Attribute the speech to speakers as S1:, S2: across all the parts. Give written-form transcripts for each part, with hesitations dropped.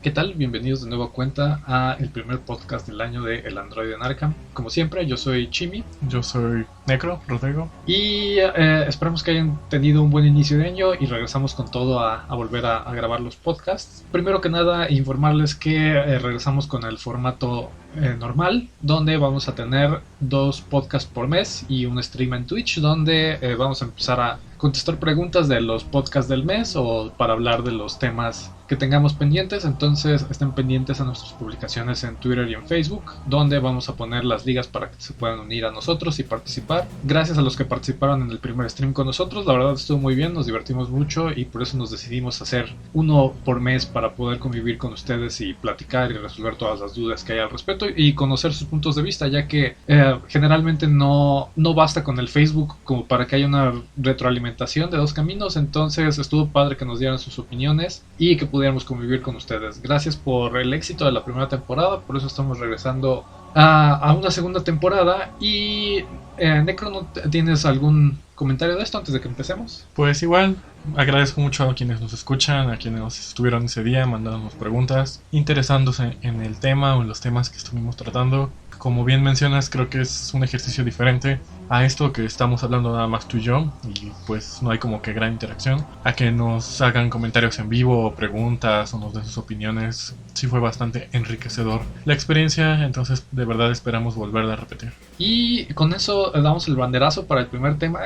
S1: ¿Qué tal? Bienvenidos de nuevo a cuenta a el primer podcast del año de El Android en Arkham. Como siempre, yo soy Chimi.
S2: Yo soy Necro, Rodrigo.
S1: Y esperamos que hayan tenido un buen inicio de año y regresamos con todo a volver a grabar los podcasts. Primero que nada, informarles que regresamos con el formato normal, donde vamos a tener 2 podcasts por mes y un stream en Twitch, donde vamos a empezar a contestar preguntas de los podcasts del mes o para hablar de los temas que tengamos pendientes. Entonces estén pendientes a nuestras publicaciones en Twitter y en Facebook, donde vamos a poner las ligas para que se puedan unir a nosotros y participar. Gracias a los que participaron en el primer stream con nosotros, la verdad estuvo muy bien, nos divertimos mucho y por eso nos decidimos hacer uno por mes para poder convivir con ustedes y platicar y resolver todas las dudas que hay al respecto y conocer sus puntos de vista, ya que generalmente no basta con el Facebook como para que haya una retroalimentación de 2 caminos. Entonces estuvo padre que nos dieran sus opiniones y que pudiéramos convivir con ustedes. Gracias por el éxito de la primera temporada, por eso estamos regresando a una segunda temporada. Y Necro, ¿no tienes algún comentario de esto antes de que empecemos?
S2: Pues igual, agradezco mucho a quienes nos escuchan, a quienes nos estuvieron ese día, mandándonos preguntas, interesándose en el tema o en los temas que estuvimos tratando. Como bien mencionas, creo que es un ejercicio diferente a esto que estamos hablando nada más tú y yo, y pues no hay como que gran interacción. A que nos hagan comentarios en vivo o preguntas o nos den sus opiniones, sí fue bastante enriquecedor la experiencia, entonces de verdad esperamos volverla a repetir.
S1: Y con eso damos el banderazo para el primer tema.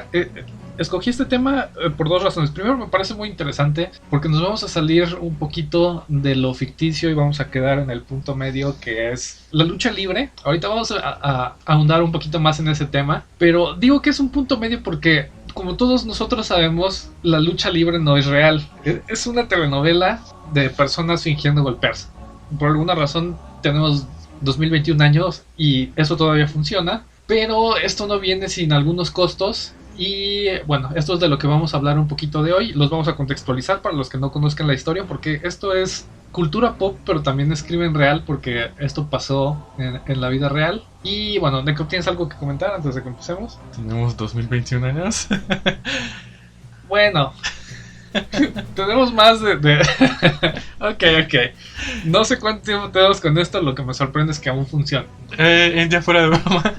S1: Escogí este tema por 2 razones. Primero, me parece muy interesante porque nos vamos a salir un poquito de lo ficticio y vamos a quedar en el punto medio, que es la lucha libre. Ahorita vamos a ahondar un poquito más en ese tema, pero digo que es un punto medio porque, como todos nosotros sabemos, la lucha libre no es real. Es una telenovela de personas fingiendo golpearse. Por alguna razón tenemos 2021 años y eso todavía funciona, pero esto no viene sin algunos costos. Y bueno, esto es de lo que vamos a hablar un poquito de hoy. Los vamos a contextualizar para los que no conozcan la historia, porque esto es cultura pop, pero también es crimen real, porque esto pasó en la vida real. Y bueno, Neko, ¿tienes algo que comentar antes de que empecemos?
S2: Tenemos 2021 años.
S1: Bueno, tenemos más de... Ok. No sé cuánto tiempo tenemos con esto, lo que me sorprende es que aún funciona.
S2: Ya fuera de broma,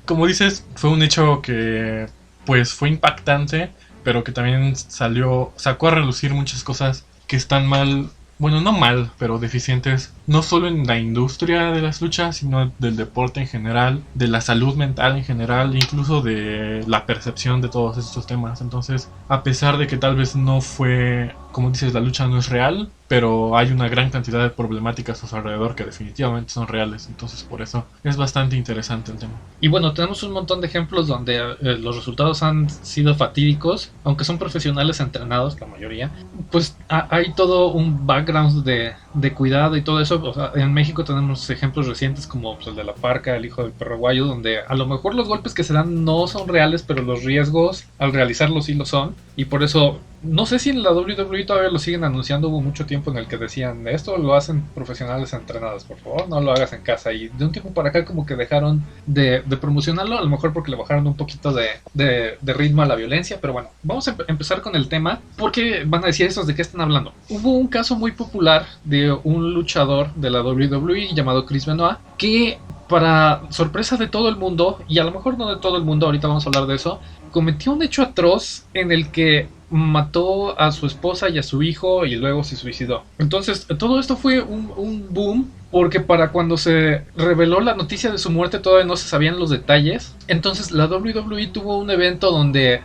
S2: como dices, fue un hecho que pues fue impactante, pero que también sacó a relucir muchas cosas que están mal. Bueno, no mal, pero deficientes, no solo en la industria de las luchas, sino del deporte en general, de la salud mental en general, incluso de la percepción de todos estos temas. Entonces, a pesar de que tal vez no fue, como dices, la lucha no es real, pero hay una gran cantidad de problemáticas a su alrededor que definitivamente son reales. Entonces, por eso es bastante interesante el tema.
S1: Y bueno, tenemos un montón de ejemplos donde los resultados han sido fatídicos, aunque son profesionales entrenados, la mayoría. Pues hay todo un background de cuidado y todo eso. O sea, en México tenemos ejemplos recientes como pues, el de La Parca, el hijo del perro guayo, donde a lo mejor los golpes que se dan no son reales, pero los riesgos al realizarlos sí lo son. Y por eso, no sé si en la WWE todavía lo siguen anunciando. Hubo mucho tiempo en el que decían, esto lo hacen profesionales entrenados, por favor no lo hagas en casa. Y de un tiempo para acá como que dejaron de promocionarlo, a lo mejor porque le bajaron un poquito de ritmo a la violencia. Pero bueno, vamos a empezar con el tema, porque van a decir estos de qué están hablando. Hubo un caso muy popular de un luchador de la WWE llamado Chris Benoit, que para sorpresa de todo el mundo, y a lo mejor no de todo el mundo, ahorita vamos a hablar de eso, cometió un hecho atroz en el que mató a su esposa y a su hijo y luego se suicidó. Entonces todo esto fue un boom, porque para cuando se reveló la noticia de su muerte todavía no se sabían los detalles. Entonces la WWE tuvo un evento donde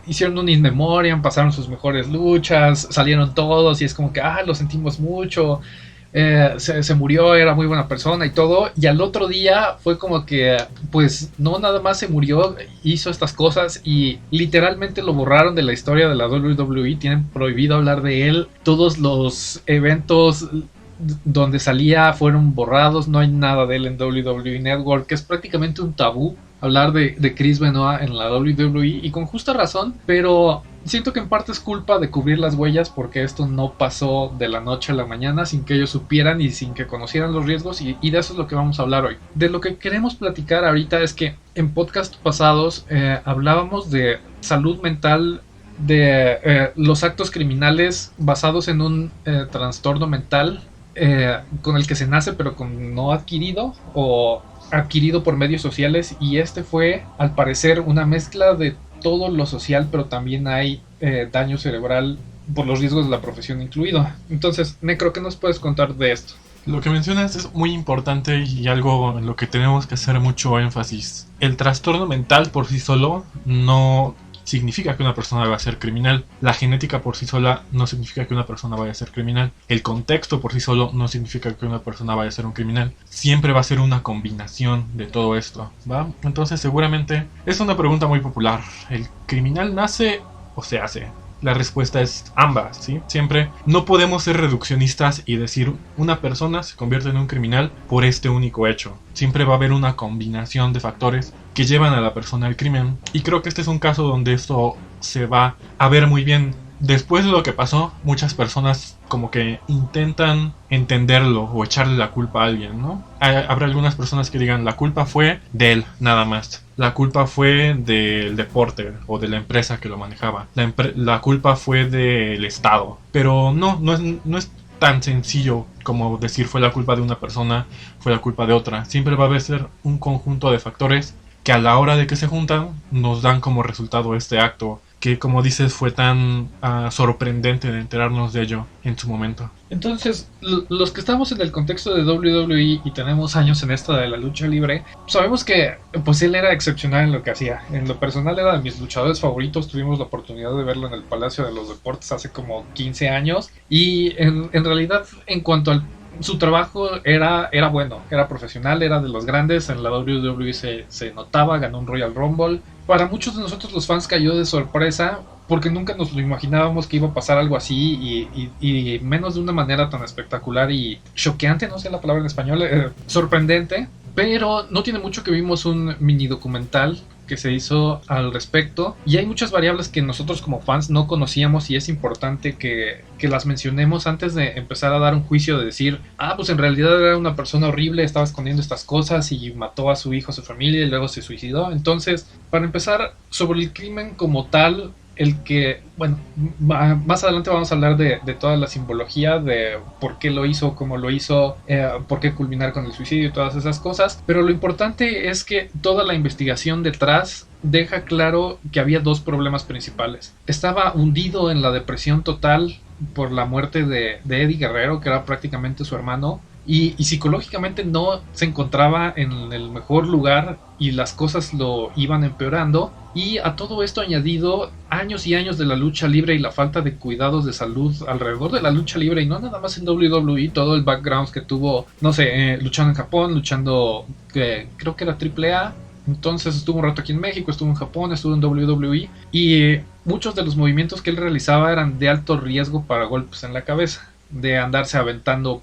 S1: hicieron un in memoriam, pasaron sus mejores luchas, salieron todos y es como que lo sentimos mucho. Se murió, era muy buena persona y todo. Y al otro día fue como que, pues no nada más se murió, hizo estas cosas y literalmente lo borraron de la historia de la WWE. Tienen prohibido hablar de él. Todos los eventos donde salía fueron borrados. No hay nada de él en WWE Network, que es prácticamente un tabú hablar de Chris Benoit en la WWE, y con justa razón, pero siento que en parte es culpa de cubrir las huellas, porque esto no pasó de la noche a la mañana sin que ellos supieran y sin que conocieran los riesgos, y de eso es lo que vamos a hablar hoy. De lo que queremos platicar ahorita es que en podcast pasados hablábamos de salud mental, de los actos criminales basados en un trastorno mental con el que se nace pero con no adquirido o adquirido por medios sociales, y este fue al parecer una mezcla de todo lo social, pero también hay daño cerebral por los riesgos de la profesión incluido. Entonces, Necro, ¿qué nos puedes contar de esto?
S2: Lo que mencionas es muy importante y algo en lo que tenemos que hacer mucho énfasis. El trastorno mental por sí solo no significa que una persona vaya a ser criminal. La genética por sí sola no significa que una persona vaya a ser criminal. El contexto por sí solo no significa que una persona vaya a ser un criminal. Siempre va a ser una combinación de todo esto, ¿va? Entonces seguramente es una pregunta muy popular. ¿El criminal nace o se hace? La respuesta es ambas, ¿sí? Siempre no podemos ser reduccionistas y decir una persona se convierte en un criminal por este único hecho. Siempre va a haber una combinación de factores que llevan a la persona al crimen. Y creo que este es un caso donde esto se va a ver muy bien. Después de lo que pasó, muchas personas como que intentan entenderlo o echarle la culpa a alguien, ¿no? Habrá algunas personas que digan la culpa fue de él, nada más. La culpa fue del deporte o de la empresa que lo manejaba. La culpa fue del Estado. Pero no es tan sencillo como decir fue la culpa de una persona, fue la culpa de otra. Siempre va a haber un conjunto de factores que a la hora de que se juntan nos dan como resultado este acto que, como dices, fue tan sorprendente de enterarnos de ello en su momento.
S1: Entonces, los que estamos en el contexto de WWE y tenemos años en esto de la lucha libre, sabemos que pues él era excepcional en lo que hacía. En lo personal era de mis luchadores favoritos. Tuvimos la oportunidad de verlo en el Palacio de los Deportes hace como 15 años. Y en realidad, en cuanto al su trabajo era bueno, era profesional, era de los grandes. En la WWE se notaba, ganó un Royal Rumble. Para muchos de nosotros los fans cayó de sorpresa porque nunca nos lo imaginábamos que iba a pasar algo así y menos de una manera tan espectacular y choqueante, no sé la palabra en español, sorprendente. Pero no tiene mucho que vimos un mini documental que se hizo al respecto y hay muchas variables que nosotros como fans no conocíamos y es importante que las mencionemos antes de empezar a dar un juicio de decir, pues en realidad era una persona horrible, estaba escondiendo estas cosas y mató a su hijo, a su familia y luego se suicidó. Entonces, para empezar, sobre el crimen como tal, el que, bueno, más adelante vamos a hablar de toda la simbología de por qué lo hizo, cómo lo hizo, por qué culminar con el suicidio y todas esas cosas, pero lo importante es que toda la investigación detrás deja claro que había dos problemas principales. Estaba hundido en la depresión total por la muerte de Eddie Guerrero, que era prácticamente su hermano, y psicológicamente no se encontraba en el mejor lugar y las cosas lo iban empeorando. Y a todo esto añadido años y años de la lucha libre y la falta de cuidados de salud alrededor de la lucha libre, y no nada más en WWE, todo el background que tuvo, no sé, luchando en Japón, luchando, creo que era AAA. Entonces estuvo un rato aquí en México, estuvo en Japón, estuvo en WWE y muchos de los movimientos que él realizaba eran de alto riesgo para golpes en la cabeza, de andarse aventando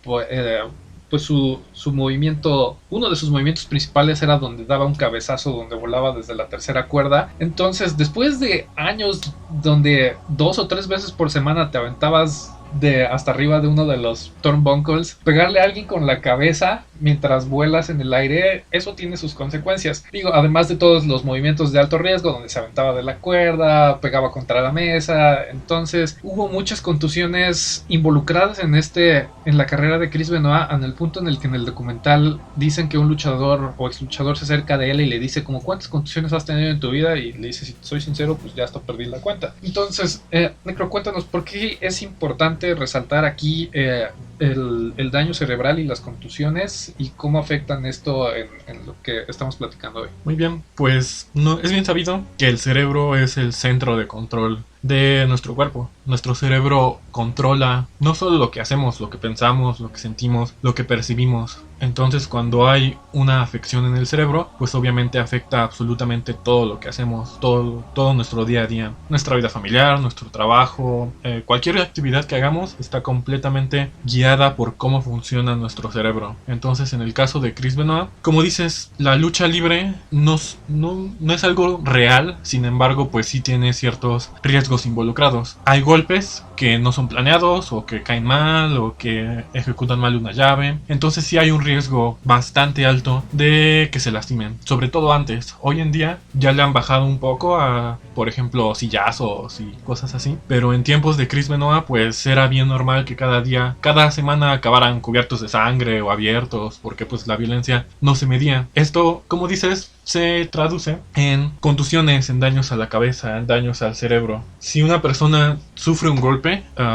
S1: pues su movimiento, uno de sus movimientos principales era donde daba un cabezazo, donde volaba desde la tercera cuerda. Entonces, después de años donde 2 o 3 veces por semana te aventabas de hasta arriba de uno de los turnbuckles, pegarle a alguien con la cabeza mientras vuelas en el aire, eso tiene sus consecuencias. Digo, además de todos los movimientos de alto riesgo, donde se aventaba de la cuerda, pegaba contra la mesa. Entonces, hubo muchas contusiones involucradas en la carrera de Chris Benoit, en el punto en el que en el documental dicen que un luchador o ex luchador se acerca de él y le dice como ¿cuántas contusiones has tenido en tu vida? Y le dice, si soy sincero, pues ya hasta perdí la cuenta. Entonces, Necro, cuéntanos por qué es importante resaltar aquí el daño cerebral y las contusiones y cómo afectan esto en lo que estamos platicando hoy.
S2: Muy bien, pues no, es bien sabido que el cerebro es el centro de control de nuestro cuerpo. Nuestro cerebro controla no solo lo que hacemos, lo que pensamos, lo que sentimos, lo que percibimos. Entonces, cuando hay una afección en el cerebro, pues obviamente afecta absolutamente todo lo que hacemos, todo nuestro día a día, nuestra vida familiar, nuestro trabajo, cualquier actividad que hagamos está completamente guiada por cómo funciona nuestro cerebro. Entonces, en el caso de Chris Benoit, como dices, la lucha libre no es algo real, sin embargo, pues sí tiene ciertos riesgos riesgos involucrados. Hay golpes que no son planeados o que caen mal o que ejecutan mal una llave. Entonces sí hay un riesgo bastante alto de que se lastimen. Sobre todo antes. Hoy en día ya le han bajado un poco a, por ejemplo, sillazos y cosas así. Pero en tiempos de Chris Benoit pues era bien normal que cada semana acabaran cubiertos de sangre o abiertos porque pues la violencia no se medía. Esto, como dices, se traduce en contusiones, en daños a la cabeza, en daños al cerebro. Si una persona sufre un golpe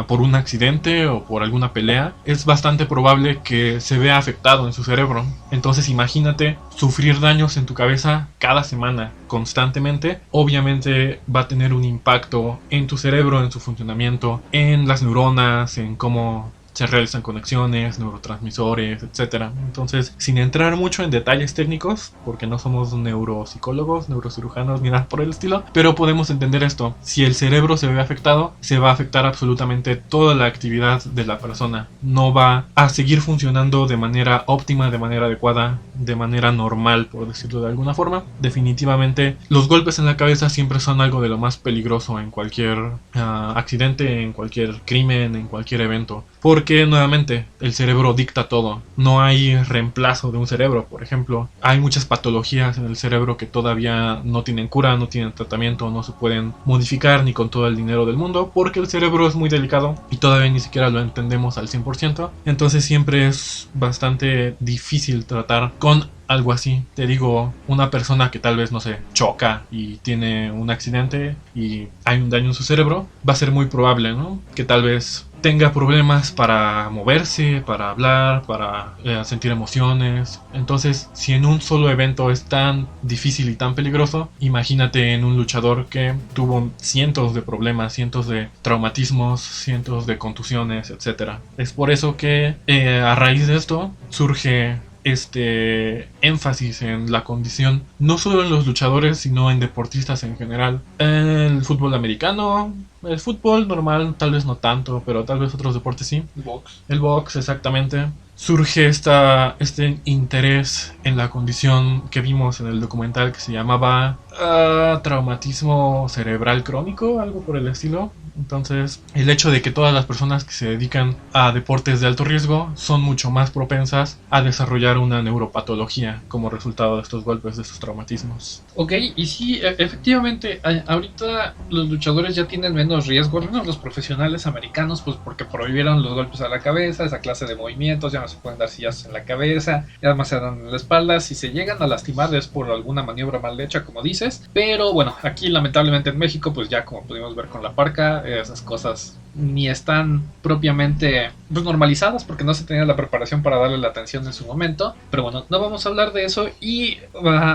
S2: por un accidente o por alguna pelea, es bastante probable que se vea afectado en su cerebro. Entonces imagínate sufrir daños en tu cabeza cada semana, constantemente. Obviamente va a tener un impacto en tu cerebro, en su funcionamiento, en las neuronas, en cómo se realizan conexiones, neurotransmisores, etcétera. Entonces, sin entrar mucho en detalles técnicos, porque no somos neuropsicólogos, neurocirujanos ni nada por el estilo, pero podemos entender esto. Si el cerebro se ve afectado, se va a afectar absolutamente toda la actividad de la persona. No va a seguir funcionando de manera óptima, de manera adecuada, de manera normal, por decirlo de alguna forma. Definitivamente, los golpes en la cabeza siempre son algo de lo más peligroso en cualquier accidente, en cualquier crimen, en cualquier evento. Porque nuevamente el cerebro dicta todo. No hay reemplazo de un cerebro, por ejemplo. Hay muchas patologías en el cerebro que todavía no tienen cura, no tienen tratamiento, no se pueden modificar ni con todo el dinero del mundo, porque el cerebro es muy delicado y todavía ni siquiera lo entendemos al 100%. Entonces siempre es bastante difícil tratar con algo así. Te digo, una persona que tal vez, no sé, choca y tiene un accidente y hay un daño en su cerebro, va a ser muy probable, ¿no? Que tal vez tenga problemas para moverse, para hablar, para sentir emociones. Entonces, si en un solo evento es tan difícil y tan peligroso, imagínate en un luchador que tuvo cientos de problemas, cientos de traumatismos, cientos de contusiones, etc. Es por eso que a raíz de esto surge este énfasis en la condición, no solo en los luchadores, sino en deportistas en general. El fútbol americano, el fútbol normal, tal vez no tanto, pero tal vez otros deportes sí. El box, exactamente. Surge este interés en la condición que vimos en el documental que se llamaba traumatismo cerebral crónico, algo por el estilo. Entonces, el hecho de que todas las personas que se dedican a deportes de alto riesgo son mucho más propensas a desarrollar una neuropatología como resultado de estos golpes, de estos traumatismos.
S1: Ok, y sí, efectivamente, ahorita los luchadores ya tienen menos riesgo, al menos los profesionales americanos, pues porque prohibieron los golpes a la cabeza, esa clase de movimientos, ya no se pueden dar sillazos en la cabeza, ya más se dan en la espalda. Si se llegan a lastimar es por alguna maniobra mal hecha, como dices. Pero bueno, aquí lamentablemente en México, pues ya como pudimos ver con la Parca, esas cosas ni están propiamente pues normalizadas porque no se tenía la preparación para darle la atención en su momento. Pero bueno, no vamos a hablar de eso. Y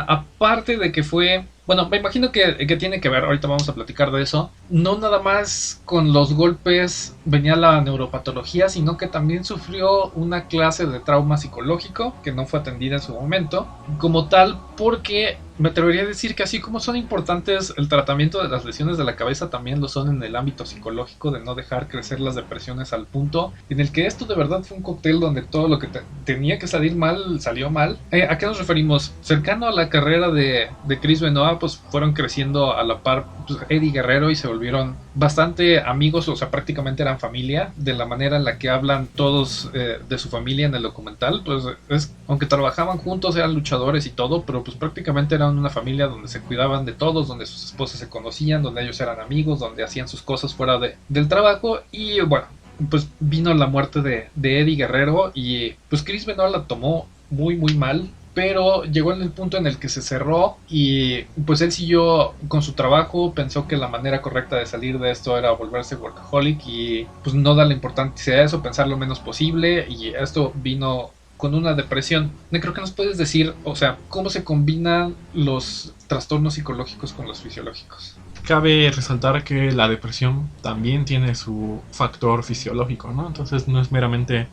S1: aparte de que fue... Bueno, me imagino que tiene que ver, ahorita vamos a platicar de eso, no nada más con los golpes venía la neuropatología, sino que también sufrió una clase de trauma psicológico que no fue atendida en su momento, como tal, porque me atrevería a decir que así como son importantes el tratamiento de las lesiones de la cabeza, también lo son en el ámbito psicológico, de no dejar crecer las depresiones al punto en el que esto de verdad fue un cóctel donde todo lo que tenía que salir mal, salió mal. ¿A qué nos referimos? Cercano a la carrera de Chris Benoit, pues fueron creciendo a la par pues, Eddie Guerrero y se volvieron bastante amigos, o sea, prácticamente eran familia, de la manera en la que hablan todos de su familia en el documental. Pues aunque trabajaban juntos, eran luchadores y todo, pero pues prácticamente eran una familia donde se cuidaban de todos, donde sus esposas se conocían, donde ellos eran amigos, donde hacían sus cosas fuera del trabajo. Y bueno, pues vino la muerte de Eddie Guerrero y pues Chris Benoit la tomó muy muy mal, pero llegó en el punto en el que se cerró y pues él siguió con su trabajo, pensó que la manera correcta de salir de esto era volverse workaholic y pues no darle importancia a eso, pensar lo menos posible, y esto vino con una depresión. Creo que nos puedes decir, o sea, cómo se combinan los trastornos psicológicos con los fisiológicos.
S2: Cabe resaltar que la depresión también tiene su factor fisiológico, ¿no? Entonces no es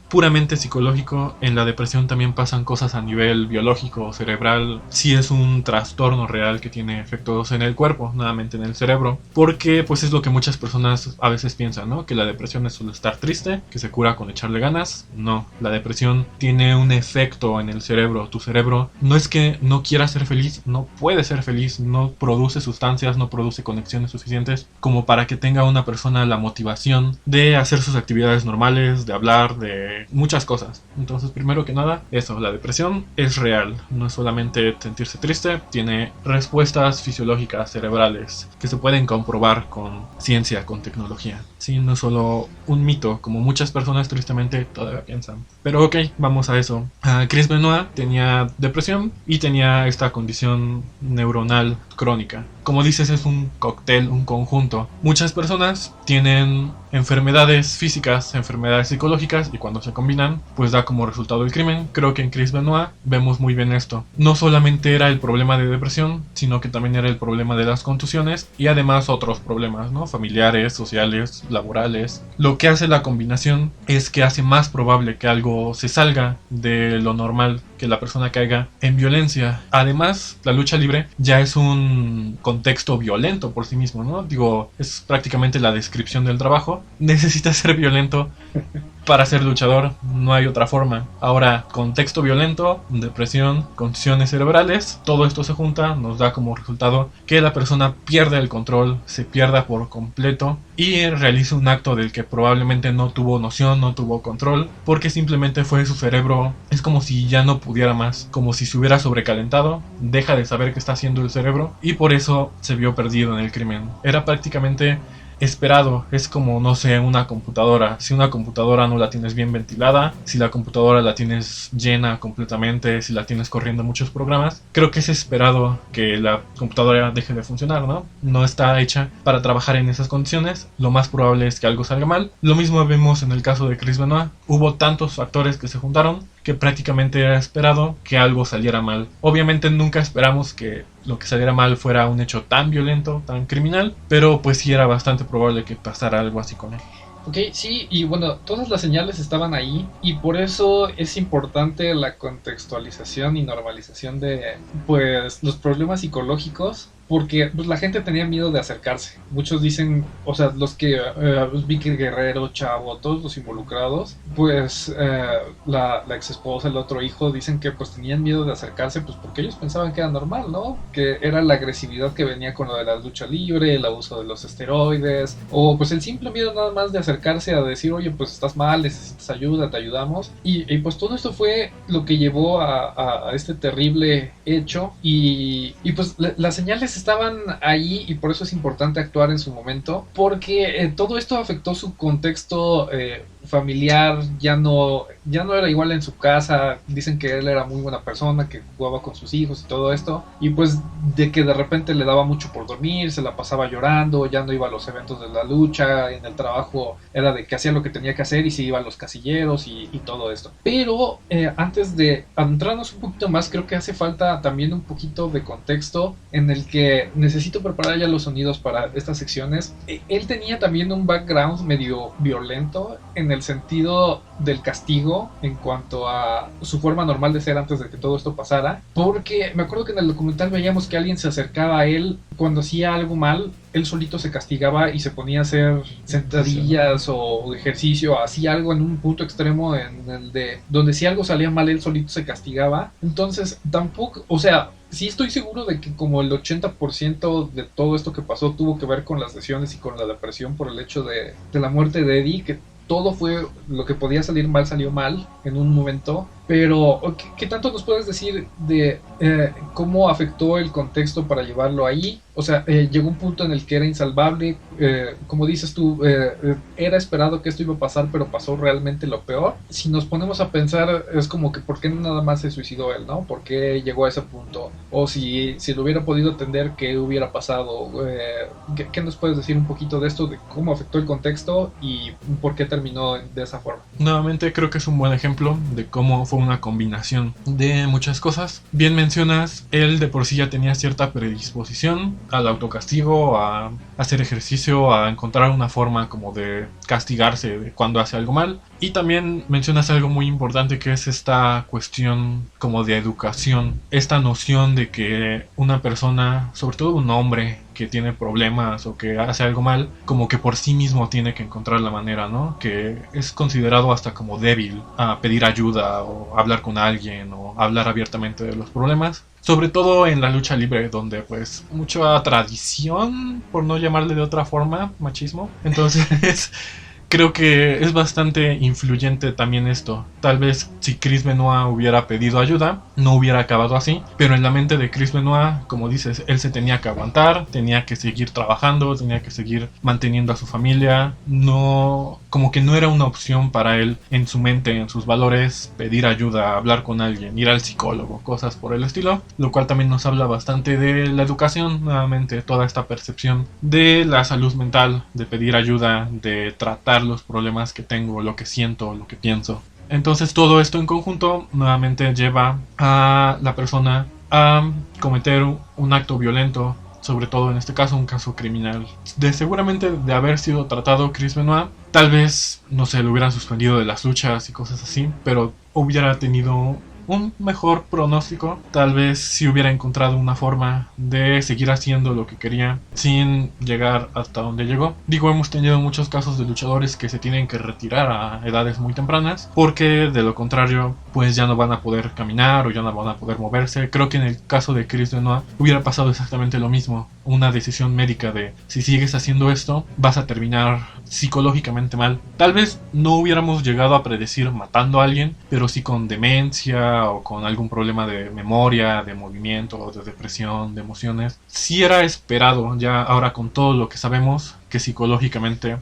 S2: puramente psicológico. En la depresión también pasan cosas a nivel biológico, cerebral. Sí es un trastorno real que tiene efectos en el cuerpo, nuevamente en el cerebro. Porque pues es lo que muchas personas a veces piensan, ¿no? Que la depresión es solo estar triste, que se cura con echarle ganas. No, la depresión tiene un efecto en el cerebro. Tu cerebro no es que no quiera ser feliz, no puede ser feliz, no produce sustancias, no produce conexiones conexiones suficientes como para que tenga una persona la motivación de hacer sus actividades normales, de hablar, de muchas cosas. Entonces, primero que nada, eso, la depresión es real, no es solamente sentirse triste, tiene respuestas fisiológicas cerebrales que se pueden comprobar con ciencia, con tecnología. Sí, no es solo un mito, como muchas personas tristemente todavía piensan. Pero ok, vamos a eso. Chris Benoit tenía depresión y tenía esta condición neuronal crónica. Como dices, es un cóctel, un conjunto. Muchas personas tienen enfermedades físicas, enfermedades psicológicas, y cuando se combinan, pues da como resultado el crimen. Creo que en Chris Benoit vemos muy bien esto. No solamente era el problema de depresión, sino que también era el problema de las contusiones y además otros problemas, ¿no? Familiares, sociales, laborales. Lo que hace la combinación es que hace más probable que algo se salga de lo normal, que la persona caiga en violencia. Además, la lucha libre ya es un contexto violento por sí mismo, ¿no? Digo, es prácticamente la descripción del trabajo. Necesita ser violento para ser luchador, no hay otra forma. Ahora, contexto violento, depresión, condiciones cerebrales, todo esto se junta, nos da como resultado que la persona pierde el control, se pierda por completo y realiza un acto del que probablemente no tuvo noción, no tuvo control, porque simplemente fue su cerebro, es como si ya no pudiera más, como si se hubiera sobrecalentado, deja de saber qué está haciendo el cerebro y por eso se vio perdido en el crimen. Era prácticamente esperado, es como, no sé, una computadora. Si una computadora no la tienes bien ventilada, si la computadora la tienes llena completamente, si la tienes corriendo muchos programas, creo que es esperado que la computadora deje de funcionar, ¿no? No está hecha para trabajar en esas condiciones, lo más probable es que algo salga mal. Lo mismo vemos en el caso de Chris Benoit, hubo tantos factores que se juntaron que prácticamente era esperado que algo saliera mal. Obviamente nunca esperamos que lo que saliera mal fuera un hecho tan violento, tan criminal, pero pues sí era bastante probable que pasara algo así con él.
S1: Ok, sí, y bueno, todas las señales estaban ahí y por eso es importante la contextualización y normalización de pues los problemas psicológicos, porque pues, la gente tenía miedo de acercarse. Muchos dicen, o sea, los que Vicky Guerrero, Chavo, todos los involucrados, pues la ex esposa, el otro hijo, dicen que pues tenían miedo de acercarse, pues porque ellos pensaban que era normal, ¿no? Que era la agresividad que venía con lo de la lucha libre, el abuso de los esteroides, o pues el simple miedo nada más de acercarse a decir, oye, pues estás mal, necesitas ayuda, te ayudamos. Y pues todo esto fue lo que llevó a este terrible hecho y pues las señales estaban ahí y por eso es importante actuar en su momento, porque todo esto afectó su contexto familiar, ya no era igual en su casa. Dicen que él era muy buena persona, que jugaba con sus hijos y todo esto, y pues de que de repente le daba mucho por dormir, se la pasaba llorando, ya no iba a los eventos de la lucha, en el trabajo era de que hacía lo que tenía que hacer y se iba a los casilleros y todo esto. Pero antes de adentrarnos un poquito más, creo que hace falta también un poquito de contexto en el que necesito preparar ya los sonidos para estas secciones. Él tenía también un background medio violento en el sentido del castigo en cuanto a su forma normal de ser antes de que todo esto pasara, porque me acuerdo que en el documental veíamos que alguien se acercaba a él cuando hacía algo mal, él solito se castigaba y se ponía a hacer sentadillas o ejercicio, hacía algo en un punto extremo en el de donde si algo salía mal él solito se castigaba. Entonces tampoco, o sea, sí estoy seguro de que como el 80% de todo esto que pasó tuvo que ver con las lesiones y con la depresión por el hecho de la muerte de Eddie, que todo fue lo que podía salir mal, salió mal en un momento. Pero, ¿qué tanto nos puedes decir de cómo afectó el contexto para llevarlo ahí? O sea, llegó un punto en el que era insalvable. Como dices tú, era esperado que esto iba a pasar, pero pasó realmente lo peor. Si nos ponemos a pensar, es como que ¿por qué no nada más se suicidó él, no? ¿Por qué llegó a ese punto? O si lo hubiera podido atender, ¿qué hubiera pasado? ¿Qué nos puedes decir un poquito de esto, de cómo afectó el contexto y por qué terminó de esa forma?
S2: Nuevamente creo que es un buen ejemplo de cómo fue una combinación de muchas cosas. Bien mencionas, él de por sí ya tenía cierta predisposición al autocastigo, a hacer ejercicio, a encontrar una forma como de castigarse cuando hace algo mal. Y también mencionas algo muy importante, que es esta cuestión como de educación, esta noción de que una persona, sobre todo un hombre que tiene problemas o que hace algo mal, como que por sí mismo tiene que encontrar la manera, ¿no? Que es considerado hasta como débil a pedir ayuda o hablar con alguien o hablar abiertamente de los problemas. sobre todo en la lucha libre, donde pues mucha tradición, por no llamarle de otra forma, machismo. Entonces creo que es bastante influyente también esto. Tal vez si Chris Benoit hubiera pedido ayuda, no hubiera acabado así. Pero en la mente de Chris Benoit, como dices, él se tenía que aguantar, tenía que seguir trabajando, tenía que seguir manteniendo a su familia. No, como que no era una opción para él en su mente, en sus valores, pedir ayuda, hablar con alguien, ir al psicólogo, cosas por el estilo. Lo cual también nos habla bastante de la educación, nuevamente, toda esta percepción de la salud mental, de pedir ayuda, de tratar los problemas que tengo, lo que siento, lo que pienso. Entonces todo esto en conjunto nuevamente lleva a la persona a cometer un acto violento, sobre todo en este caso un caso criminal. Seguramente de haber sido tratado Chris Benoit, tal vez, no sé, lo hubieran suspendido de las luchas y cosas así, pero hubiera tenido un mejor pronóstico. Tal vez si hubiera encontrado una forma de seguir haciendo lo que quería sin llegar hasta donde llegó. Digo, hemos tenido muchos casos de luchadores que se tienen que retirar a edades muy tempranas porque de lo contrario pues ya no van a poder caminar o ya no van a poder moverse. Creo que en el caso de Chris Benoit hubiera pasado exactamente lo mismo, una decisión médica de si sigues haciendo esto vas a terminar psicológicamente mal. Tal vez no hubiéramos llegado a predecir matando a alguien, pero sí con demencia o con algún problema de memoria, de movimiento, de depresión, de emociones. Sí era esperado, ya ahora con todo lo que sabemos, que psicológicamente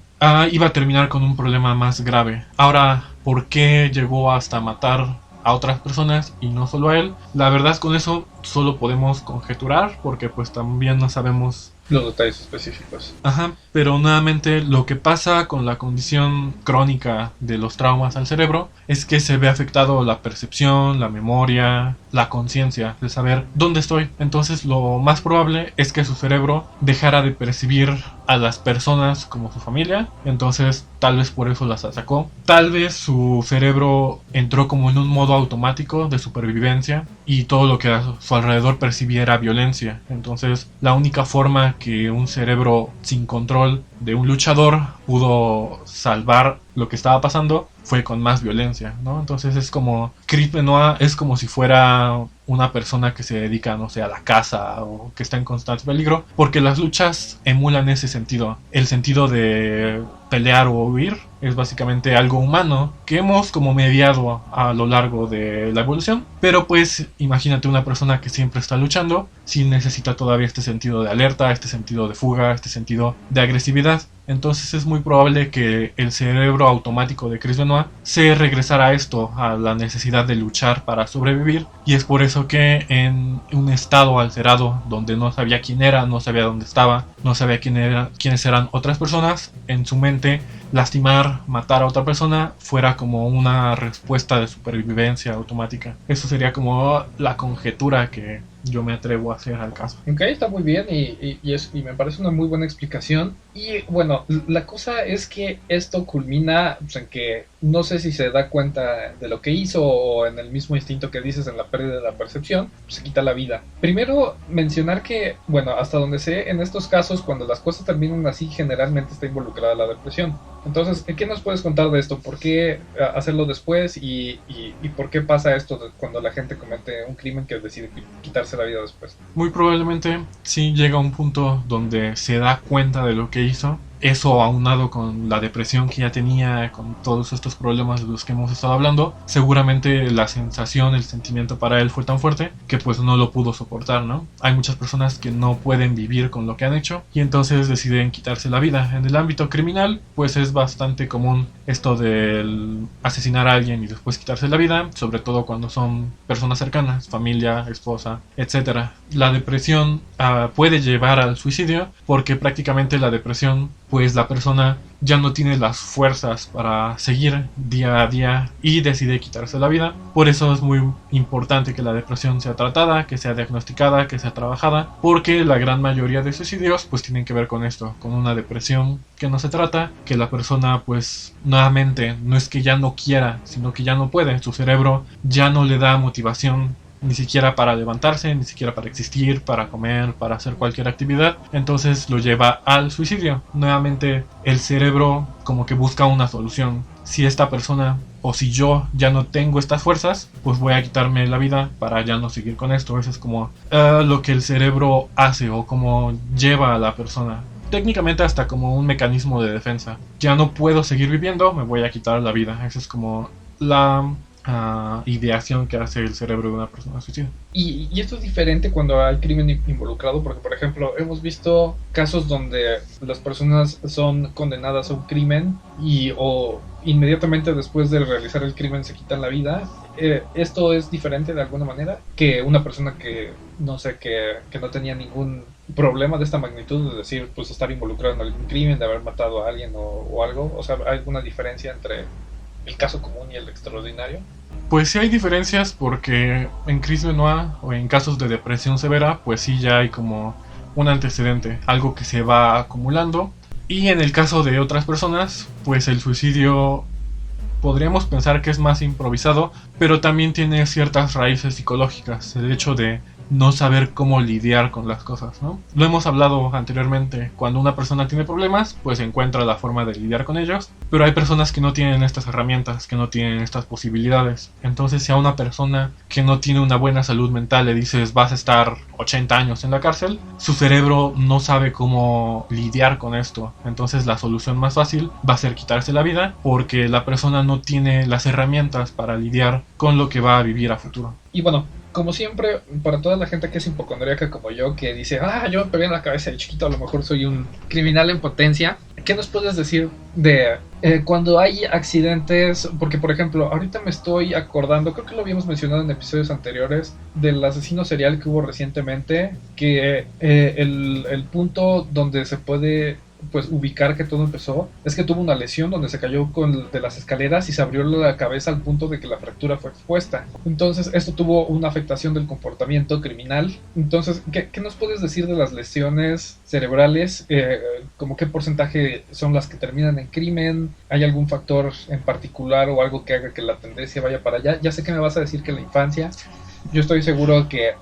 S2: iba a terminar con un problema más grave. Ahora, ¿por qué llegó hasta matar a otras personas y no solo a él? La verdad, con eso solo podemos conjeturar porque pues también no sabemos
S1: los detalles específicos.
S2: Ajá, pero nuevamente lo que pasa con la condición crónica de los traumas al cerebro es que se ve afectado la percepción, la memoria, la conciencia de saber dónde estoy. Entonces lo más probable es que su cerebro dejara de percibir a las personas como su familia, entonces tal vez por eso las atacó. Tal vez su cerebro entró como en un modo automático de supervivencia y todo lo que a su alrededor percibiera violencia. Entonces la única forma que un cerebro sin control de un luchador pudo salvar lo que estaba pasando fue con más violencia, ¿no? Entonces es como Chris Benoit es como si fuera una persona que se dedica, no sé, a la caza o que está en constante peligro, porque las luchas emulan ese sentido, el sentido de pelear o huir. Es básicamente algo humano que hemos como mediado a lo largo de la evolución, pero pues imagínate una persona que siempre está luchando, si necesita todavía este sentido de alerta, este sentido de fuga, este sentido de agresividad. Entonces es muy probable que el cerebro automático de Chris Benoit se regresara a esto, a la necesidad de luchar para sobrevivir, y es por eso que en un estado alterado donde no sabía quién era, no sabía dónde estaba, no sabía quiénes eran otras personas, en su mente lastimar, matar a otra persona fuera como una respuesta de supervivencia automática. Eso sería como la conjetura que yo me atrevo a hacer al caso.
S1: Ok, está muy bien y me parece una muy buena explicación. Y bueno, la cosa es que esto culmina pues, en que no sé si se da cuenta de lo que hizo o en el mismo instinto que dices en la pérdida de la percepción, pues, se quita la vida. Primero, mencionar que, bueno, hasta donde sé, en estos casos, cuando las cosas terminan así, generalmente está involucrada la depresión. Entonces, ¿qué nos puedes contar de esto? ¿Por qué hacerlo después? ¿Y por qué pasa esto cuando la gente comete un crimen que decide quitarse la vida después?
S2: Muy probablemente sí llega a un punto donde se da cuenta de lo que hizo. Eso aunado con la depresión que ya tenía, con todos estos problemas de los que hemos estado hablando, seguramente la sensación, el sentimiento para él fue tan fuerte que pues no lo pudo soportar, ¿no? Hay muchas personas que no pueden vivir con lo que han hecho y entonces deciden quitarse la vida. En el ámbito criminal pues es bastante común esto del asesinar a alguien y después quitarse la vida, sobre todo cuando son personas cercanas, familia, esposa, etc. La depresión puede llevar al suicidio porque prácticamente la depresión pues la persona ya no tiene las fuerzas para seguir día a día y decide quitarse la vida. Por eso es muy importante que la depresión sea tratada, que sea diagnosticada, que sea trabajada, porque la gran mayoría de suicidios pues tienen que ver con esto, con una depresión que no se trata, que la persona pues nuevamente no es que ya no quiera, sino que ya no puede, su cerebro ya no le da motivación ni siquiera para levantarse, ni siquiera para existir, para comer, para hacer cualquier actividad. Entonces lo lleva al suicidio. Nuevamente el cerebro como que busca una solución. Si esta persona o si yo ya no tengo estas fuerzas, pues voy a quitarme la vida para ya no seguir con esto. Eso es como lo que el cerebro hace o como lleva a la persona. Técnicamente hasta como un mecanismo de defensa. Ya no puedo seguir viviendo, me voy a quitar la vida. Esa es como la ideación que hace el cerebro de una persona suicida.
S1: Y esto es diferente cuando hay crimen involucrado, porque por ejemplo hemos visto casos donde las personas son condenadas a un crimen o inmediatamente después de realizar el crimen se quitan la vida. Esto es diferente de alguna manera que una persona que no sé, que no tenía ningún problema de esta magnitud, de decir, pues estar involucrado en algún crimen, de haber matado a alguien o algo. O sea, ¿hay alguna diferencia entre el caso común y el extraordinario?
S2: Pues sí hay diferencias porque en crisis noir o en casos de depresión severa, pues sí ya hay como un antecedente, algo que se va acumulando. Y en el caso de otras personas, pues el suicidio podríamos pensar que es más improvisado, pero también tiene ciertas raíces psicológicas, el hecho de no saber cómo lidiar con las cosas, ¿no? Lo hemos hablado anteriormente, cuando una persona tiene problemas, pues encuentra la forma de lidiar con ellos, pero hay personas que no tienen estas herramientas, que no tienen estas posibilidades. Entonces, si a una persona que no tiene una buena salud mental le dices vas a estar 80 años en la cárcel, su cerebro no sabe cómo lidiar con esto. Entonces, la solución más fácil va a ser quitarse la vida, porque la persona no tiene las herramientas para lidiar con lo que va a vivir a futuro.
S1: Y bueno, como siempre, para toda la gente que es hipocondríaca como yo, que dice, yo me pegué en la cabeza de chiquito, a lo mejor soy un criminal en potencia, ¿qué nos puedes decir de cuando hay accidentes? Porque, por ejemplo, ahorita me estoy acordando, creo que lo habíamos mencionado en episodios anteriores, del asesino serial que hubo recientemente, que el punto donde se puede pues ubicar que todo empezó es que tuvo una lesión donde se cayó de las escaleras y se abrió la cabeza al punto de que la fractura fue expuesta. Entonces esto tuvo una afectación del comportamiento criminal. Entonces, ¿qué nos puedes decir de las lesiones cerebrales? ¿Cómo qué porcentaje son las que terminan en crimen? ¿Hay algún factor en particular o algo que haga que la tendencia vaya para allá? Ya sé que me vas a decir que la infancia. Yo estoy seguro que,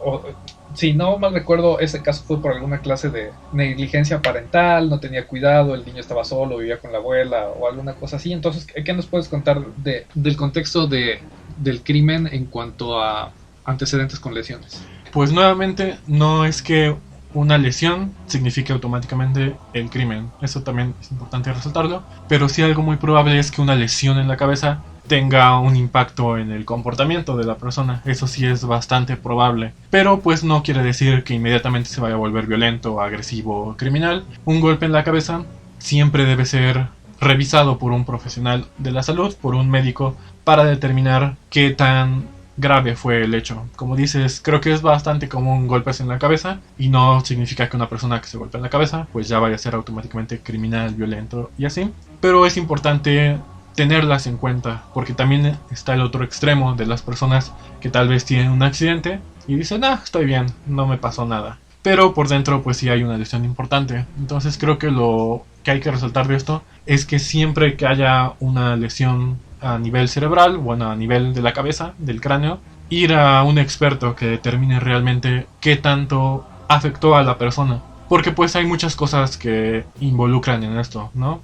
S1: si no mal recuerdo, ese caso fue por alguna clase de negligencia parental, no tenía cuidado, el niño estaba solo, vivía con la abuela o alguna cosa así. Entonces, ¿qué nos puedes contar del contexto del crimen en cuanto a antecedentes con lesiones?
S2: Pues nuevamente, no es que una lesión signifique automáticamente el crimen. Eso también es importante resaltarlo. Pero sí algo muy probable es que una lesión en la cabeza tenga un impacto en el comportamiento de la persona. Eso sí es bastante probable. Pero pues no quiere decir que inmediatamente se vaya a volver violento, agresivo o criminal. Un golpe en la cabeza siempre debe ser revisado por un profesional de la salud, por un médico, para determinar qué tan grave fue el hecho. Como dices, creo que es bastante común golpes en la cabeza y no significa que una persona que se golpea en la cabeza pues ya vaya a ser automáticamente criminal, violento y así. Pero es importante tenerlas en cuenta, porque también está el otro extremo de las personas que tal vez tienen un accidente y dicen, estoy bien, no me pasó nada, pero por dentro pues sí hay una lesión importante. Entonces creo que lo que hay que resaltar de esto es que siempre que haya una lesión a nivel cerebral, bueno, a nivel de la cabeza, del cráneo, ir a un experto que determine realmente qué tanto afectó a la persona, porque pues hay muchas cosas que involucran en esto, ¿no?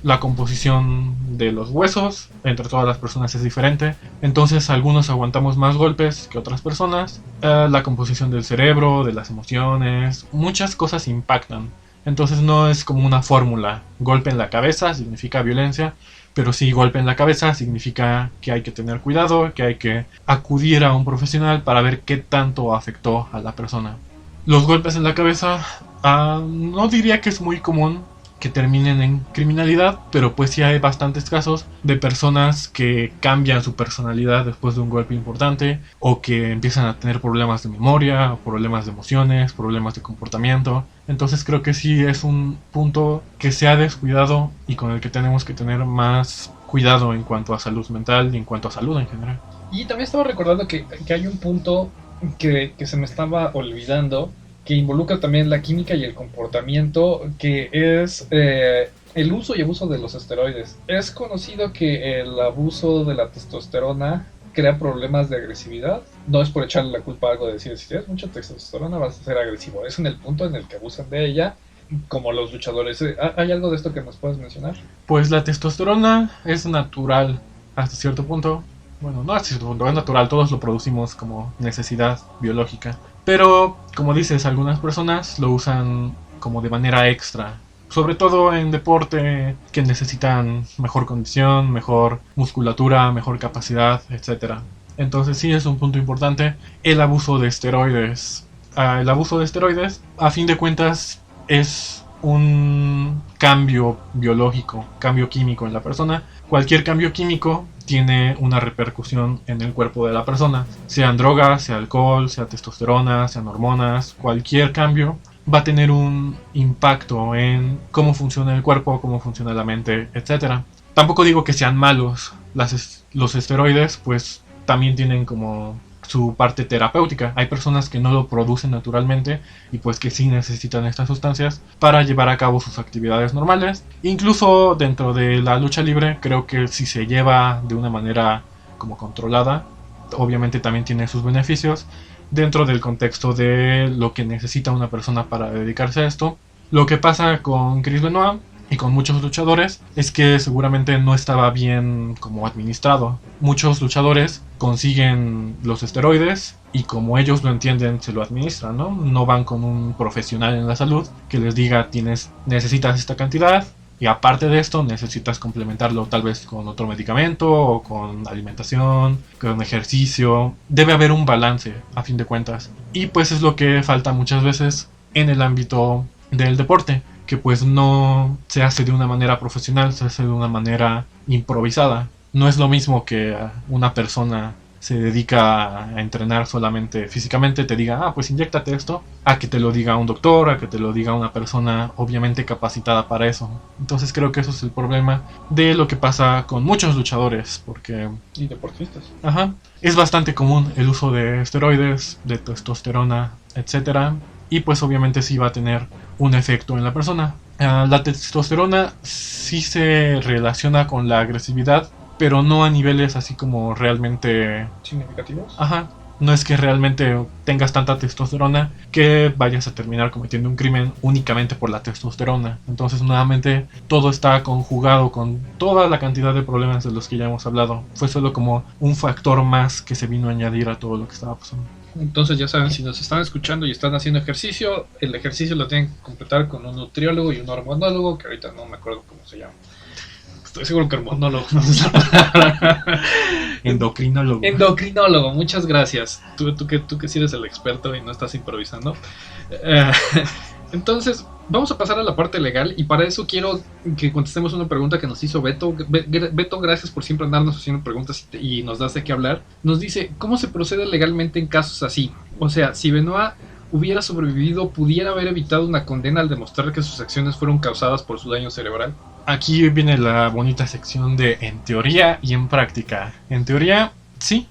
S2: La composición de los huesos entre todas las personas es diferente, entonces algunos aguantamos más golpes que otras personas. La composición del cerebro, de las emociones, muchas cosas impactan. Entonces no es como una fórmula, golpe en la cabeza significa violencia, pero sí, golpe en la cabeza significa que hay que tener cuidado, que hay que acudir a un profesional para ver qué tanto afectó a la persona. Los golpes en la cabeza, no diría que es muy común que terminen en criminalidad, pero pues sí hay bastantes casos de personas que cambian su personalidad después de un golpe importante, o que empiezan a tener problemas de memoria, problemas de emociones, problemas de comportamiento. Entonces creo que sí es un punto que se ha descuidado y con el que tenemos que tener más cuidado en cuanto a salud mental y en cuanto a salud en general.
S1: Y también estaba recordando que hay un punto que se me estaba olvidando, que involucra también la química y el comportamiento, que es el uso y abuso de los esteroides. Es conocido que el abuso de la testosterona crea problemas de agresividad. No es por echarle la culpa a algo de decir, si tienes mucha testosterona vas a ser agresivo. Es en el punto en el que abusan de ella, como los luchadores. ¿Hay algo de esto que nos puedes mencionar?
S2: Pues la testosterona es natural hasta cierto punto. Bueno, no hasta cierto punto, es natural, todos lo producimos como necesidad biológica. Pero, como dices, algunas personas lo usan como de manera extra. Sobre todo en deporte que necesitan mejor condición, mejor musculatura, mejor capacidad, etcétera. Entonces sí es un punto importante el abuso de esteroides. El abuso de esteroides, a fin de cuentas, es un cambio biológico, cambio químico en la persona. Cualquier cambio químico tiene una repercusión en el cuerpo de la persona. Sean drogas, sea alcohol, sea testosterona, sean hormonas, cualquier cambio va a tener un impacto en cómo funciona el cuerpo, cómo funciona la mente, etcétera. Tampoco digo que sean malos. Los esteroides pues también tienen como su parte terapéutica. Hay personas que no lo producen naturalmente y pues que sí necesitan estas sustancias para llevar a cabo sus actividades normales. Incluso dentro de la lucha libre creo que si se lleva de una manera como controlada, obviamente también tiene sus beneficios dentro del contexto de lo que necesita una persona para dedicarse a esto. Lo que pasa con Chris Benoit y con muchos luchadores es que seguramente no estaba bien como administrado. Muchos luchadores consiguen los esteroides y como ellos lo entienden se lo administran, ¿no? No van con un profesional en la salud que les diga necesitas esta cantidad y aparte de esto necesitas complementarlo tal vez con otro medicamento o con alimentación, con ejercicio. Debe haber un balance a fin de cuentas y pues es lo que falta muchas veces en el ámbito del deporte, que pues no se hace de una manera profesional, se hace de una manera improvisada. No es lo mismo que una persona se dedica a entrenar solamente físicamente, te diga, pues inyéctate esto, a que te lo diga un doctor, a que te lo diga una persona obviamente capacitada para eso. Entonces creo que eso es el problema de lo que pasa con muchos luchadores, porque...
S1: Y deportistas.
S2: Ajá. Es bastante común el uso de esteroides, de testosterona, etcétera. Y pues obviamente sí va a tener un efecto en la persona. La testosterona sí se relaciona con la agresividad, pero no a niveles así como realmente
S1: significativos.
S2: Ajá. No es que realmente tengas tanta testosterona que vayas a terminar cometiendo un crimen únicamente por la testosterona. Entonces nuevamente todo está conjugado con toda la cantidad de problemas de los que ya hemos hablado. Fue solo como un factor más que se vino a añadir a todo lo que estaba pasando.
S1: Entonces ya saben, si nos están escuchando y están haciendo ejercicio, el ejercicio lo tienen que completar con un nutriólogo y un hormonólogo, que ahorita no me acuerdo cómo se llama. Estoy seguro que hormonólogo no es la palabra.
S2: Endocrinólogo.
S1: Endocrinólogo, muchas gracias. Tú que sí eres el experto y no estás improvisando. Entonces, vamos a pasar a la parte legal y para eso quiero que contestemos una pregunta que nos hizo Beto. Beto, gracias por siempre andarnos haciendo preguntas y nos das de qué hablar. Nos dice, ¿cómo se procede legalmente en casos así? O sea, si Benoit hubiera sobrevivido, ¿pudiera haber evitado una condena al demostrar que sus acciones fueron causadas por su daño cerebral?
S2: Aquí viene la bonita sección de en teoría y en práctica. En teoría, sí.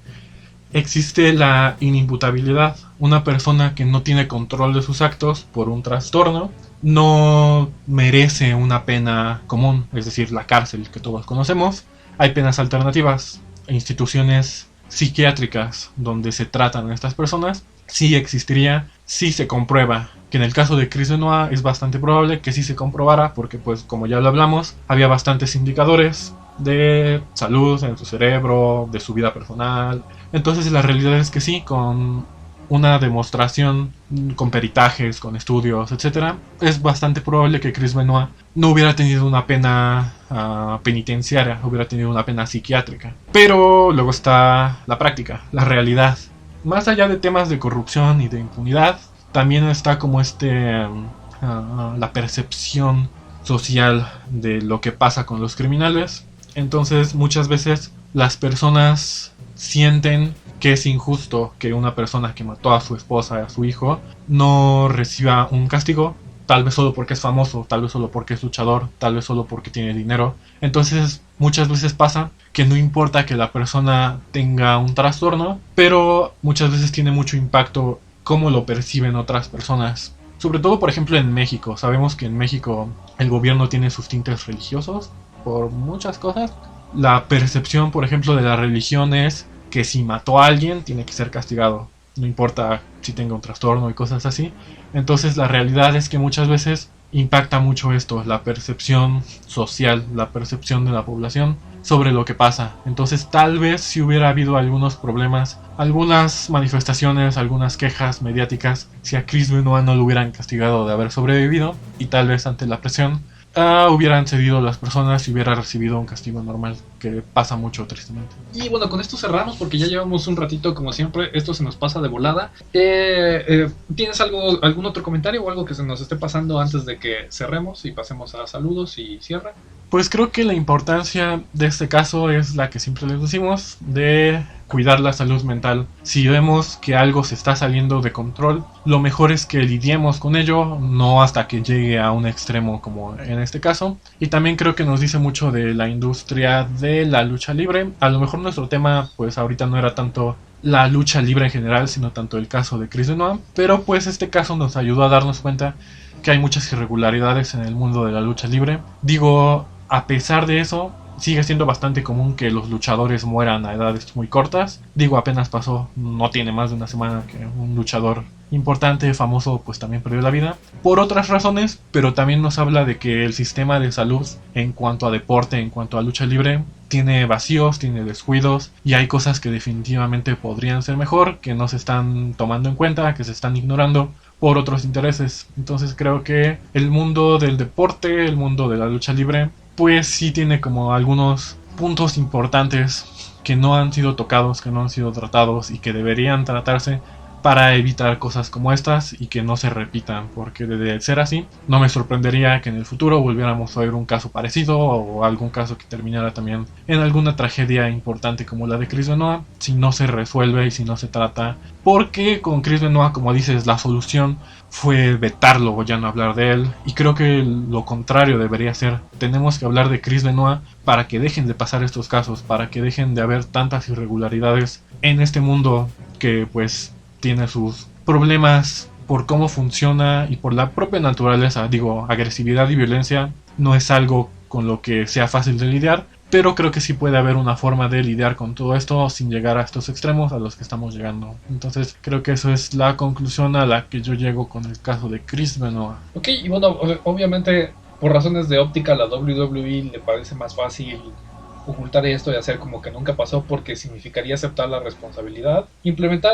S2: Existe la inimputabilidad. Una persona que no tiene control de sus actos por un trastorno no merece una pena común, es decir, la cárcel que todos conocemos. Hay penas alternativas, instituciones psiquiátricas donde se tratan a estas personas. Sí existiría, sí se comprueba. Que en el caso de Chris Benoit es bastante probable que sí se comprobara porque pues como ya lo hablamos, había bastantes indicadores de salud en su cerebro, de su vida personal. Entonces la realidad es que sí, con una demostración, con peritajes, con estudios, etcétera, es bastante probable que Chris Benoit no hubiera tenido una pena penitenciaria, hubiera tenido una pena psiquiátrica. Pero luego está la práctica, la realidad. Más allá de temas de corrupción y de impunidad, también está como la percepción social de lo que pasa con los criminales. Entonces muchas veces las personas sienten que es injusto que una persona que mató a su esposa, a su hijo, no reciba un castigo, tal vez solo porque es famoso, tal vez solo porque es luchador, tal vez solo porque tiene dinero. Entonces muchas veces pasa que no importa que la persona tenga un trastorno, pero muchas veces tiene mucho impacto cómo lo perciben otras personas. Sobre todo, por ejemplo, en México. Sabemos que en México el gobierno tiene sus tintes religiosos por muchas cosas. La percepción, por ejemplo, de la religión es que si mató a alguien tiene que ser castigado. No importa si tenga un trastorno y cosas así. Entonces la realidad es que muchas veces impacta mucho esto, la percepción social, la percepción de la población sobre lo que pasa. Entonces tal vez si hubiera habido algunos problemas, algunas manifestaciones, algunas quejas mediáticas, si a Chris Benoit no lo hubieran castigado de haber sobrevivido, y tal vez ante la presión hubieran cedido las personas y hubiera recibido un castigo normal, que pasa mucho tristemente.
S1: Y bueno, con esto cerramos porque ya llevamos un ratito, como siempre, esto se nos pasa de volada. ¿Tienes algún otro comentario o algo que se nos esté pasando antes de que cerremos y pasemos a saludos y cierre?
S2: Pues creo que la importancia de este caso es la que siempre les decimos, de cuidar la salud mental. Si vemos que algo se está saliendo de control, lo mejor es que lidiemos con ello, no hasta que llegue a un extremo como en este caso. Y también creo que nos dice mucho de la industria de la lucha libre. A lo mejor nuestro tema pues ahorita no era tanto la lucha libre en general, sino tanto el caso de Chris Benoit, pero pues este caso nos ayudó a darnos cuenta que hay muchas irregularidades en el mundo de la lucha libre. Digo, a pesar de eso, sigue siendo bastante común que los luchadores mueran a edades muy cortas. Digo, apenas pasó, no tiene más de una semana que un luchador importante, famoso, pues también perdió la vida. Por otras razones, pero también nos habla de que el sistema de salud en cuanto a deporte, en cuanto a lucha libre, tiene vacíos, tiene descuidos y hay cosas que definitivamente podrían ser mejor, que no se están tomando en cuenta, que se están ignorando por otros intereses. Entonces creo que el mundo del deporte, el mundo de la lucha libre, pues sí tiene como algunos puntos importantes que no han sido tocados, que no han sido tratados y que deberían tratarse para evitar cosas como estas y que no se repitan, porque de ser así, no me sorprendería que en el futuro volviéramos a ver un caso parecido o algún caso que terminara también en alguna tragedia importante como la de Chris Benoit, si no se resuelve y si no se trata, porque con Chris Benoit, como dices, la solución fue vetarlo o ya no hablar de él, y creo que lo contrario debería ser, tenemos que hablar de Chris Benoit para que dejen de pasar estos casos, para que dejen de haber tantas irregularidades en este mundo que pues tiene sus problemas por cómo funciona y por la propia naturaleza. Digo, agresividad y violencia no es algo con lo que sea fácil de lidiar, pero creo que sí puede haber una forma de lidiar con todo esto sin llegar a estos extremos a los que estamos llegando. Entonces creo que eso es la conclusión a la que yo llego con el caso de Chris Benoit.
S1: Ok, y bueno, obviamente por razones de óptica a la WWE le parece más fácil ocultar esto y hacer como que nunca pasó, porque significaría aceptar la responsabilidad, implementar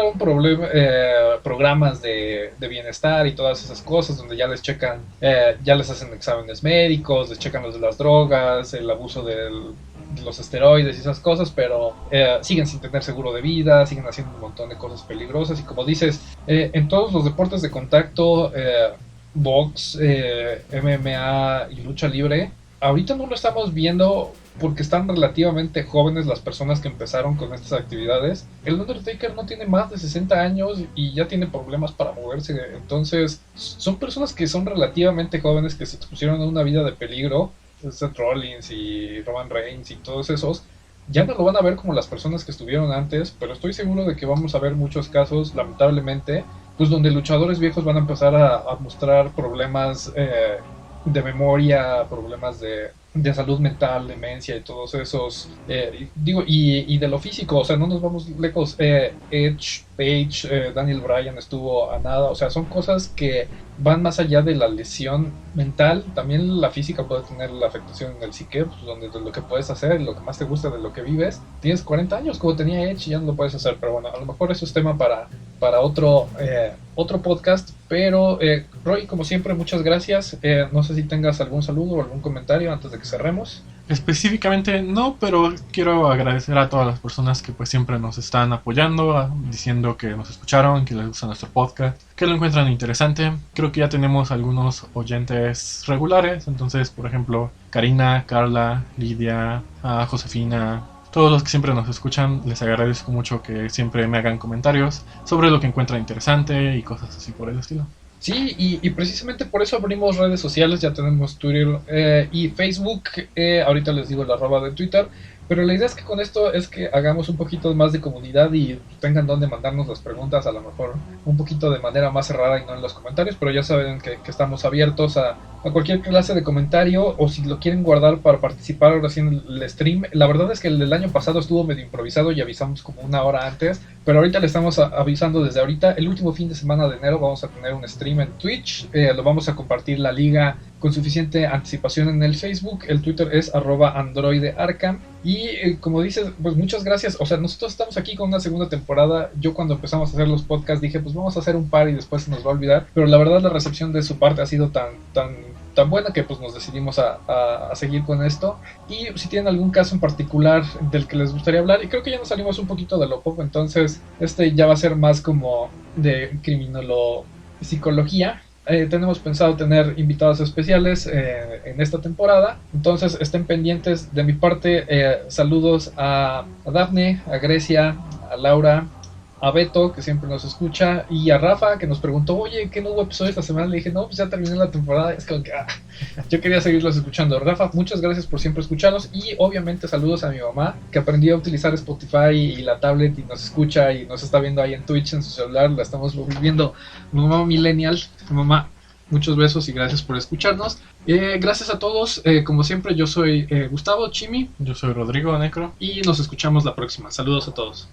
S1: programas de bienestar y todas esas cosas donde ya les checan, ya les hacen exámenes médicos, les checan los de las drogas, el abuso de los esteroides y esas cosas, pero siguen sin tener seguro de vida, siguen haciendo un montón de cosas peligrosas. Y como dices, en todos los deportes de contacto, box, MMA y lucha libre, ahorita no lo estamos viendo porque están relativamente jóvenes las personas que empezaron con estas actividades. El Undertaker no tiene más de 60 años y ya tiene problemas para moverse. Entonces, son personas que son relativamente jóvenes, que se expusieron a una vida de peligro. Seth Rollins y Roman Reigns y todos esos ya no lo van a ver como las personas que estuvieron antes, pero estoy seguro de que vamos a ver muchos casos, lamentablemente, pues donde luchadores viejos van a empezar a mostrar problemas de memoria, problemas de salud mental, demencia y todos esos, y de lo físico. O sea, no nos vamos lejos. Edge, Page, Daniel Bryan estuvo a nada. O sea, son cosas que van más allá de la lesión mental. También la física puede tener la afectación en el psique, pues, donde de lo que puedes hacer, lo que más te gusta, de lo que vives. Tienes 40 años como tenía Edge y ya no lo puedes hacer, pero bueno, a lo mejor eso es tema para otro podcast. Pero Roy, como siempre, muchas gracias. No sé si tengas algún saludo o algún comentario antes de que cerremos.
S2: Específicamente no, pero quiero agradecer a todas las personas que pues siempre nos están apoyando, diciendo que nos escucharon, que les gusta nuestro podcast, que lo encuentran interesante. Creo que ya tenemos algunos oyentes regulares, entonces por ejemplo Karina, Carla, Lidia, Josefina, todos los que siempre nos escuchan, les agradezco mucho que siempre me hagan comentarios sobre lo que encuentran interesante y cosas así por el estilo.
S1: Sí, y precisamente por eso abrimos redes sociales. Ya tenemos Twitter y Facebook. Ahorita les digo el @ de Twitter. Pero la idea es que con esto es que hagamos un poquito más de comunidad y tengan donde mandarnos las preguntas, a lo mejor un poquito de manera más cerrada y no en los comentarios. Pero ya saben que estamos abiertos a a cualquier clase de comentario o si lo quieren guardar para participar ahora sí en el stream. La verdad es que el del año pasado estuvo medio improvisado y avisamos como una hora antes, pero ahorita le estamos avisando desde ahorita. El último fin de semana de enero vamos a tener un stream en Twitch, lo vamos a compartir la liga con suficiente anticipación en el Facebook. El Twitter es @androidearkham. Y como dices, pues muchas gracias. O sea, nosotros estamos aquí con una segunda temporada. Yo cuando empezamos a hacer los podcasts dije, pues vamos a hacer un par y después se nos va a olvidar. Pero la verdad la recepción de su parte ha sido tan buena que pues nos decidimos a seguir con esto. Y si tienen algún caso en particular del que les gustaría hablar, y creo que ya nos salimos un poquito de lo pop, entonces este ya va a ser más como de criminopsicología. Tenemos pensado tener invitados especiales en esta temporada, entonces estén pendientes. De mi parte, saludos a Dafne, a Grecia, a Laura, a Beto, que siempre nos escucha, y a Rafa, que nos preguntó, oye, ¿qué no hubo episodio esta semana? Le dije, no, pues ya terminé la temporada. Es como que yo quería seguirlos escuchando. Rafa, muchas gracias por siempre escucharlos, y obviamente saludos a mi mamá, que aprendió a utilizar Spotify y la tablet y nos escucha y nos está viendo ahí en Twitch en su celular. La estamos viendo, mi mamá millennial. Mamá, muchos besos y gracias por escucharnos. Gracias a todos, como siempre, yo soy Gustavo Chimi.
S2: Yo soy Rodrigo Necro.
S1: Y nos escuchamos la próxima. Saludos a todos.